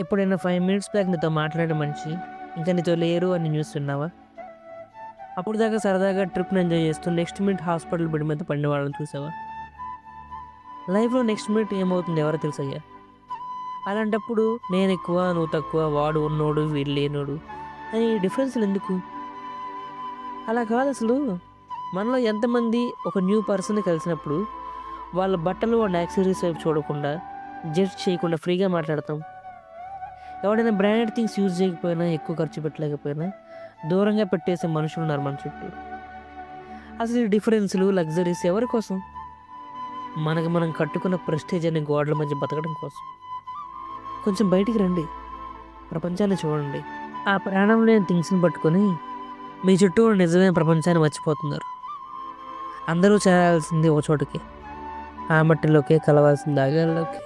ఎప్పుడైనా 5 minutes back నీతో మాట్లాడే మనిషి ఇంకా నీతో లేరు అని న్యూస్ విన్నావా? అప్పుడు దాకా సరదాగా ట్రిప్‌ని ఎంజాయ్ చేస్తూ నెక్స్ట్ మినిట్ హాస్పిటల్ బెడ్ మీద పడిన వాళ్ళని చూసావా? లైఫ్‌లో నెక్స్ట్ మినిట్ ఏమవుతుందో ఎవరికి తెలుసయ్యా? అలాంటప్పుడు నేనెక్కువ, నువ్వు తక్కువ, వాడు ఉన్నోడు, వీడు లేనోడు అని డిఫరెన్స్‌లు ఎందుకు? అలా కాదసలు. మనలో ఎంతమంది ఒక న్యూ పర్సన్‌ని కలిసినప్పుడు వాళ్ళ బట్టలు అండ్ యాక్సెసరీస్ వైపు చూడకుండా, జడ్జ్ చేయకుండా ఫ్రీగా మాట్లాడతాం. ఎవడైనా బ్రాండెడ్ థింగ్స్ యూజ్ చేయకపోయినా, ఎక్కువ ఖర్చు పెట్టలేకపోయినా దూరంగా పెట్టేసే మనుషులున్నారు మన చుట్టూ. అసలు ఈ డిఫరెన్స్‌లు, లగ్జరీస్ ఎవరి కోసం? మనకు మనం కట్టుకున్న ప్రెస్టీజ్ అనే గోడల మధ్య బతకడం కోసం. కొంచెం బయటికి రండి. ప్రపంచాన్ని చూడండి. ఆ ప్రాణం లేని థింగ్స్‌ని పట్టుకొని మీ చుట్టూ ఉన్న నిజమైన ప్రపంచాన్ని మర్చిపోతున్నారు. అందరూ చేరాల్సింది ఒక చోటుకే. ఆ మట్టిలోకే, కలవాల్సింది ఆ గాల్లోకే.